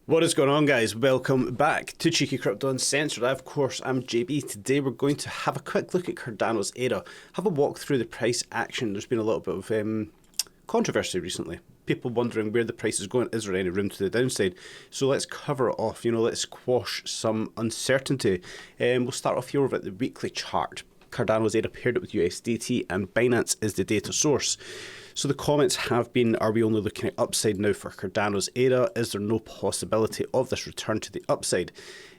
What is going on, guys? Welcome back to Cheeky Crypto Uncensored. Of course, I'm JB. Today we're going to have a quick look at Cardano's 𝗓𝗓, have a walk through the price action. There's been a little bit of controversy recently. People wondering where the price is going. Is there any room to the downside? So let's cover it off. Let's quash some uncertainty. We'll start off here over at the weekly chart. Cardano's 𝗓𝗓 paired it with USDT, and Binance is the data source. So the comments have been, are we only looking at upside now for Cardano's 𝗓𝗓? Is there no possibility of this return to the upside?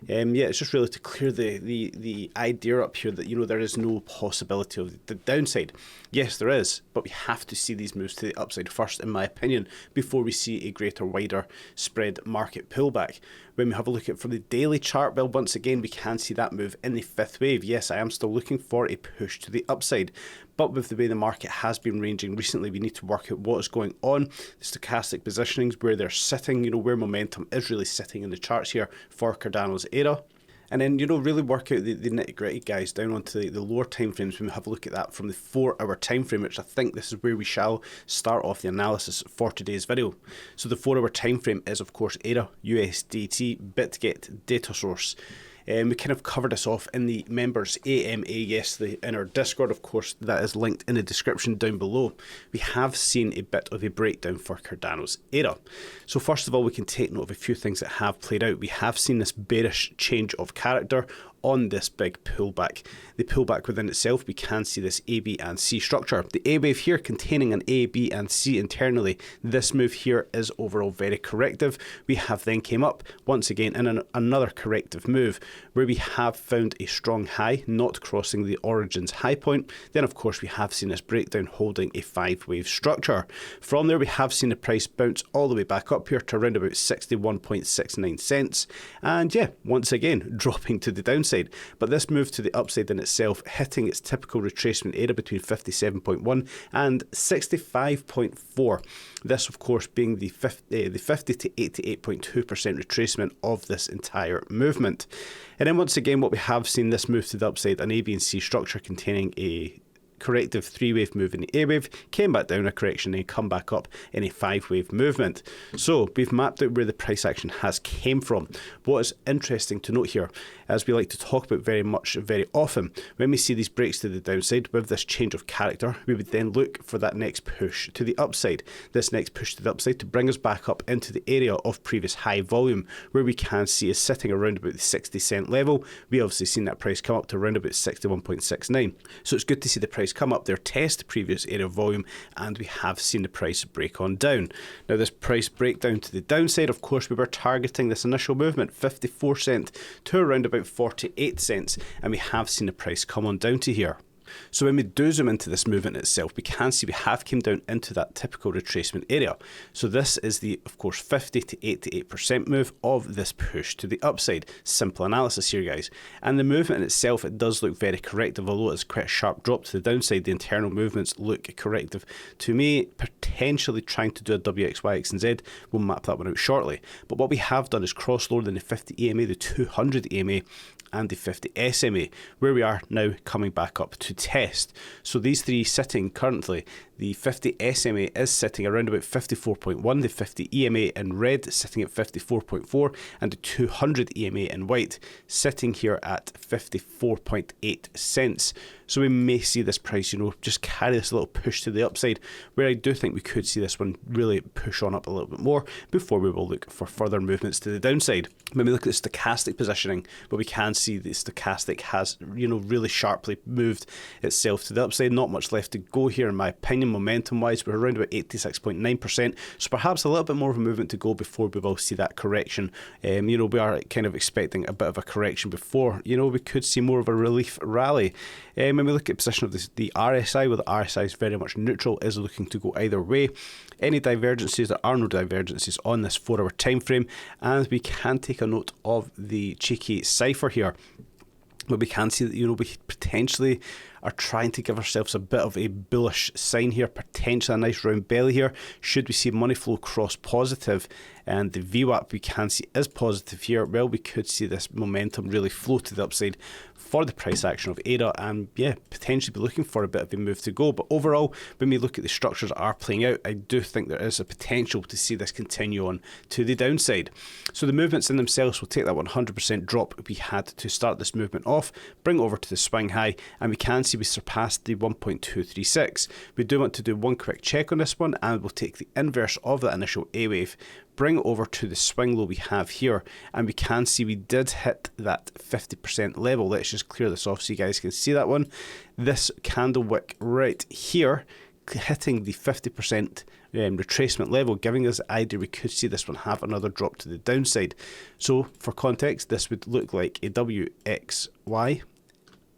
Yeah, it's just really to clear the idea up here that, there is no possibility of the downside. Yes, there is, but we have to see these moves to the upside first, in my opinion, before we see a greater, wider spread market pullback. When we have a look at from the daily chart, well, once again, we can see that move in the fifth wave. Yes, I am still looking for a push to the upside, but with the way the market has been ranging recently, we need to work out what is going on, the stochastic positionings, where they're sitting, where momentum is really sitting in the charts here for Cardano's 𝗓𝗓. And then, really work out the nitty-gritty, guys, down onto the lower time frames when we have a look at that from the 4-hour time frame, which I think this is where we shall start off the analysis for today's video. So the 4-hour time frame is, of course, 𝗓𝗓, USDT, 𝗕𝗘𝗪𝗔𝗥𝗘, data source. We kind of covered this off in the members AMA yesterday in our Discord. Of course, that is linked in the description down below. We have seen a bit of a breakdown for Cardano's 𝗓𝗓. So first of all, we can take note of a few things that have played out. We have seen this bearish change of character on this big pullback. The pullback within itself, we can see this A, B, and C structure. The A wave here containing an A, B, and C internally. This move here is overall very corrective. We have then came up once again in another corrective move where we have found a strong high, not crossing the origin's high point. Then, of course, we have seen this breakdown holding a 5-wave structure. From there, we have seen the price bounce all the way back up here to around about 61.69 cents. And yeah, once again, dropping to the downside. But this move to the upside in itself, hitting its typical retracement area between 57.1 and 65.4. This, of course, being the 50 to 88.2% retracement of this entire movement. And then once again, what we have seen, this move to the upside, an A, B, and C structure containing a corrective 3-wave move in the A wave, came back down a correction and come back up in a 5-wave movement. So we've mapped out where the price action has came from. What is interesting to note here, as we like to talk about very often, when we see these breaks to the downside with this change of character, we would then look for that next push to the upside. This next push to the upside to bring us back up into the area of previous high volume, where we can see is sitting around about the 60-cent level. We obviously seen that price come up to around about 61.69. So it's good to see the price come up there, test previous area of volume, and we have seen the price break on down. Now, this price breakdown to the downside, of course, we were targeting this initial movement, 54 cent to around about 48 cents, and we have seen the price come on down to here. So when we do zoom into this movement itself, we can see we have came down into that typical retracement area. So this is the, of course, 50 to 88% move of this push to the upside. Simple analysis here, guys. And the movement in itself, it does look very corrective, although it's quite a sharp drop to the downside. The internal movements look corrective to me, potentially trying to do a W, X, Y, X, and Z. We'll map that one out shortly. But what we have done is cross lower than the 50 EMA, the 200 EMA, and the 50 SMA, where we are now coming back up to test. So these three sitting currently, the 50 SMA is sitting around about 54.1, the 50 EMA in red sitting at 54.4, and the 200 EMA in white sitting here at 54.8 cents. So we may see this price, just carry this little push to the upside, where I do think we could see this one really push on up a little bit more before we will look for further movements to the downside. When we look at the stochastic positioning, but we can see the stochastic has, really sharply moved itself to the upside. Not much left to go here, in my opinion. Momentum wise, we're around about 86.9%, so perhaps a little bit more of a movement to go before we will see that correction. We are kind of expecting a bit of a correction before, we could see more of a relief rally. When we look at position of the RSI, well, the RSI is very much neutral, is looking to go either way. Any divergences, there are no divergences on this 4-hour time frame, and we can take a note of the cheeky cipher here. But we can see that, we potentially are trying to give ourselves a bit of a bullish sign here, potentially a nice round belly here. Should we see money flow cross positive and the VWAP we can see is positive here, well, we could see this momentum really flow to the upside for the price action of 𝗕𝗓, and yeah, potentially be looking for a bit of a move to go. But overall, when we look at the structures that are playing out, I do think there is a potential to see this continue on to the downside. So the movements in themselves will take that 100% drop we had to start this movement off, bring it over to the swing high, and we can see we surpassed the 1.236. We do want to do one quick check on this one, and we'll take the inverse of that initial A wave, bring it over to the swing low we have here, and we can see we did hit that 50% level. Let's just clear this off so you guys can see that one. This candle wick right here hitting the 50% retracement level, giving us the idea we could see this one have another drop to the downside. So for context, this would look like a WXY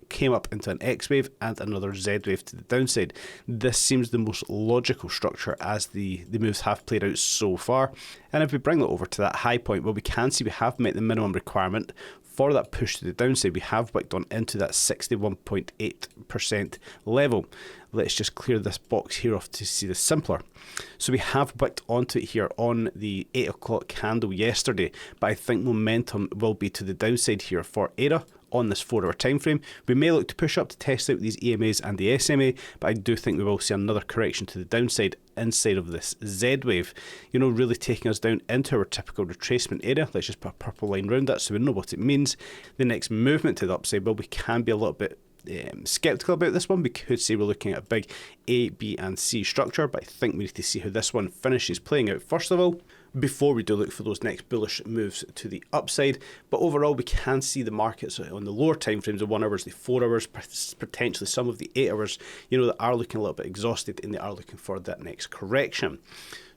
came up into an X wave and another Z wave to the downside. This seems the most logical structure as the moves have played out so far. And if we bring that over to that high point, well, we can see we have met the minimum requirement for that push to the downside. We have wicked on into that 61.8% level. Let's just clear this box here off to see this simpler. So we have wicked onto it here on the 8 o'clock candle yesterday, but I think momentum will be to the downside here for 𝗕𝗓 on this 4 hour time frame. We may look to push up to test out these EMAs and the SMA, but I do think we will see another correction to the downside inside of this Z wave, you know, really taking us down into our typical retracement area. Let's just put a purple line around that so we know what it means. The next movement to the upside, well, we can be a little bit skeptical about this one. We could say we're looking at a big A, B and C structure, but I think we need to see how this one finishes playing out first of all, before we do look for those next bullish moves to the upside. But overall, we can see the markets on the lower time frames, the 1 hours, the 4 hours, potentially some of the 8 hours, you know, that are looking a little bit exhausted and they are looking for that next correction.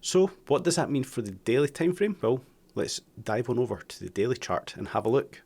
So what does that mean for the daily time frame? Well, let's dive on over to the daily chart and have a look.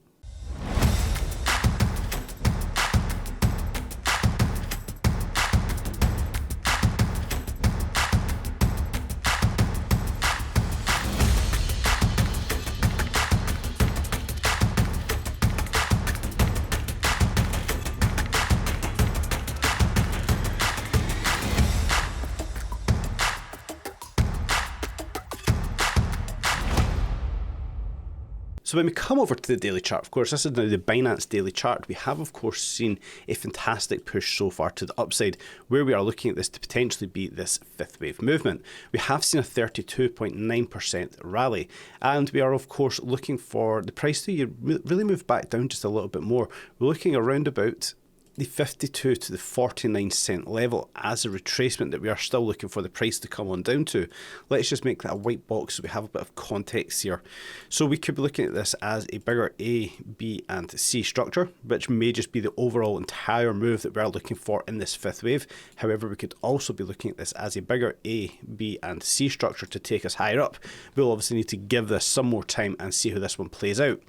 So when we come over to the daily chart, of course, this is now the Binance daily chart. We have, of course, seen a fantastic push so far to the upside, where we are looking at this to potentially be this fifth wave movement. We have seen a 32.9% rally, and we are, of course, looking for the price to really move back down just a little bit more. We're looking around about the 52 to the 49 cent level as a retracement that we are still looking for the price to come on down to. Let's just make that a white box so we have a bit of context here. So we could be looking at this as a bigger A, B and C structure, which may just be the overall entire move that we're looking for in this fifth wave. However, we could also be looking at this as a bigger A, B and C structure to take us higher up. We'll obviously need to give this some more time and see how this one plays out.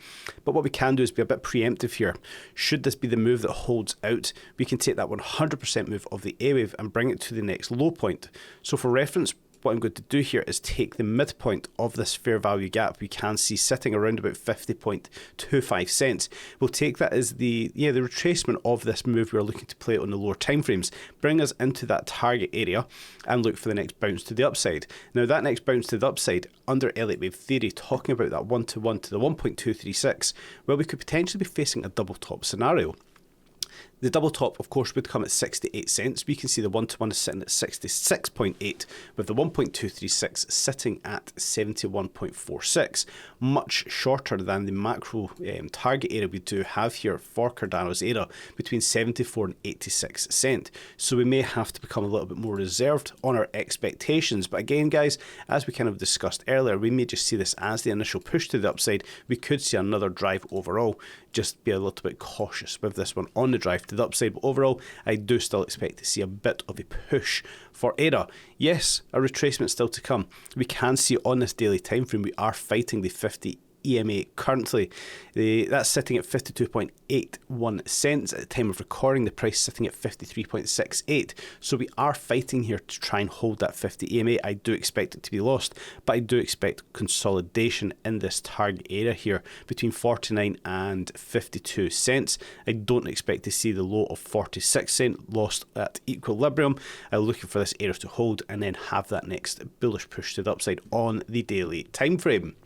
But what we can do is be a bit preemptive here. Should this be the move that holds out, we can take that 100% move of the A wave and bring it to the next low point. So for reference, what I'm going to do here is take the midpoint of this fair value gap we can see sitting around about 50.25 cents. We'll take that as the retracement of this move we're looking to play on the lower time frames, bring us into that target area and look for the next bounce to the upside. Now that next bounce to the upside under Elliott wave theory, talking about that 1-to-1 to the 1.236, well, we could potentially be facing a double top scenario. The double top, of course, would come at 68 cents. We can see the 1-to-1 is sitting at 66.8, with the 1.236 sitting at 71.46. Much shorter than the macro target area we do have here for Cardano's area, between 74 and 86 cent. So we may have to become a little bit more reserved on our expectations. But again, guys, as we kind of discussed earlier, we may just see this as the initial push to the upside. We could see another drive overall. Just be a little bit cautious with this one on the drive to the upside, but overall I do still expect to see a bit of a push for 𝗕𝗓. Yes, a retracement still to come. We can see on this daily time frame we are fighting the 50 EMA currently. That's sitting at 52.81 cents at the time of recording. The price sitting at 53.68. So we are fighting here to try and hold that 50 EMA. I do expect it to be lost, but I do expect consolidation in this target area here between 49 and 52 cents. I don't expect to see the low of 46 cents lost at equilibrium. I'm looking for this area to hold and then have that next bullish push to the upside on the daily time frame.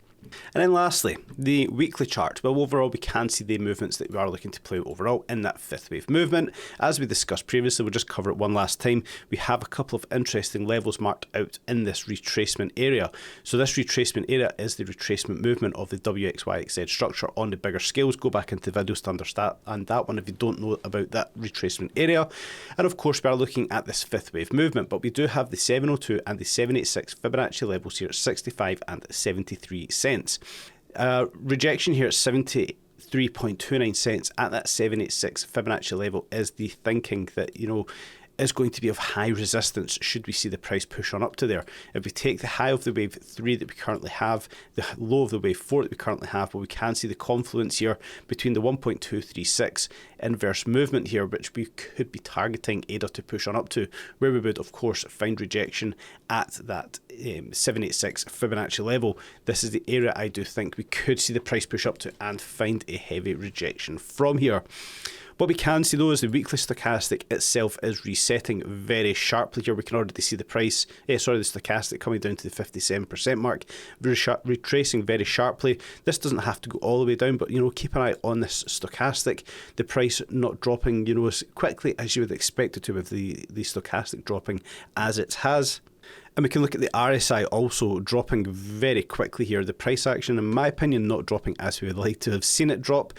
And then lastly, the weekly chart. Well, overall, we can see the movements that we are looking to play overall in that fifth wave movement. As we discussed previously, we'll just cover it one last time. We have a couple of interesting levels marked out in this retracement area. So this retracement area is the retracement movement of the WXYXZ structure on the bigger scales. Go back into the videos to understand that one if you don't know about that retracement area. And of course, we are looking at this fifth wave movement, but we do have the 702 and the 786 Fibonacci levels here at 65 and 73 cents. Rejection here at 73.29 cents at that 786 Fibonacci level is the thinking that, is going to be of high resistance should we see the price push on up to there. If we take the high of the wave 3 that we currently have, the low of the wave 4 that we currently have, well, we can see the confluence here between the 1.236 inverse movement here, which we could be targeting ADA to push on up to, where we would of course find rejection at that 786 Fibonacci level. This is the area I do think we could see the price push up to and find a heavy rejection from here. What we can see though is the weekly stochastic itself is resetting very sharply here. We can already see the price, the stochastic coming down to the 57% mark, retracing very sharply. This doesn't have to go all the way down, but keep an eye on this stochastic. The price not dropping, as quickly as you would expect it to, with the stochastic dropping as it has. And we can look at the RSI also dropping very quickly here. The price action, in my opinion, not dropping as we would like to have seen it drop.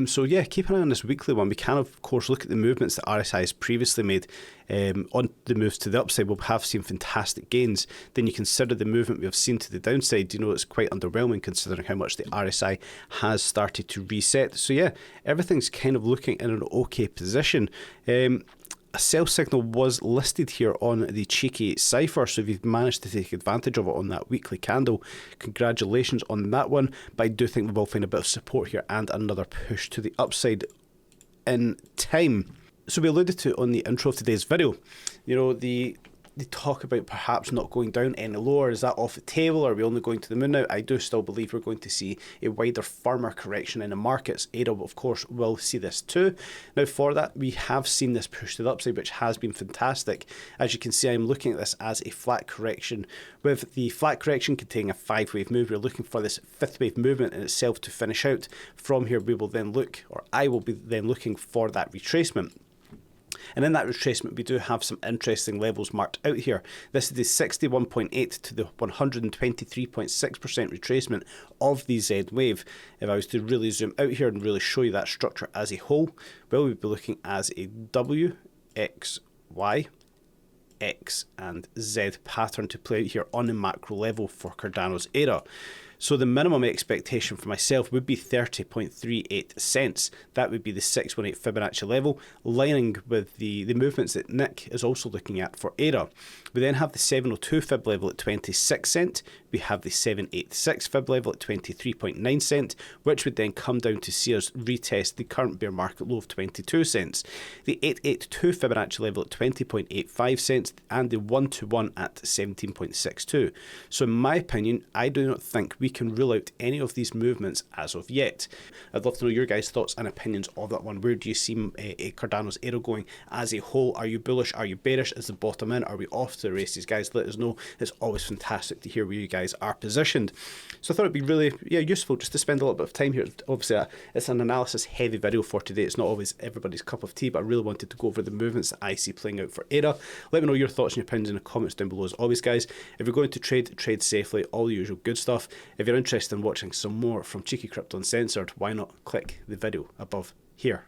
So yeah, keep an eye on this weekly one. We can, of course, look at the movements that RSI has previously made on the moves to the upside. We'll have seen fantastic gains. Then you consider the movement we have seen to the downside. It's quite underwhelming considering how much the RSI has started to reset. So yeah, everything's kind of looking in an okay position. A sell signal was listed here on the 𝗕𝗘𝗪𝗔𝗥𝗘, so if you've managed to take advantage of it on that weekly candle, congratulations on that one. But I do think we will find a bit of support here and another push to the upside in time. So we alluded to on the intro of today's video, they talk about perhaps not going down any lower. Is that off the table? Are we only going to the moon now? I do still believe we're going to see a wider, firmer correction in the markets. ADA, of course, will see this too. Now, for that, we have seen this push to the upside, which has been fantastic. As you can see, I'm looking at this as a flat correction. With the flat correction containing a 5-wave move, we're looking for this 5th wave movement in itself to finish out. From here, we will then look, or I will be then looking for that retracement. And in that retracement, we do have some interesting levels marked out here. This is the 61.8 to the 123.6% retracement of the Z wave. If I was to really zoom out here and really show you that structure as a whole, well, we'd be looking as a W, X, Y, X and Z pattern to play out here on the macro level for Cardano's ADA. So the minimum expectation for myself would be 30.38 cents. That would be the 618 Fibonacci level, lining with the movements that Nick is also looking at for ADA. We then have the 702 Fib level at 26 cents. We have the 786 Fib level at 23.9 cents, which would then come down to see us retest the current bear market low of 22 cents. The 882 Fibonacci level at 20.85 cents and the 121 at 17.62. So in my opinion, I do not think we can rule out any of these movements as of yet. I'd love to know your guys' thoughts and opinions of that one. Where do you see Cardano's ADA going as a whole? Are you bullish? Are you bearish? Is the bottom in? Are we off to the races? Guys, let us know. It's always fantastic to hear where you guys are positioned. So I thought it'd be really useful just to spend a little bit of time here. Obviously, it's an analysis heavy video for today. It's not always everybody's cup of tea, but I really wanted to go over the movements that I see playing out for ADA. Let me know your thoughts and your opinions in the comments down below as always, guys. If you're going to trade safely, all the usual good stuff. If you're interested in watching some more from Cheeky Crypto Uncensored, why not click the video above here.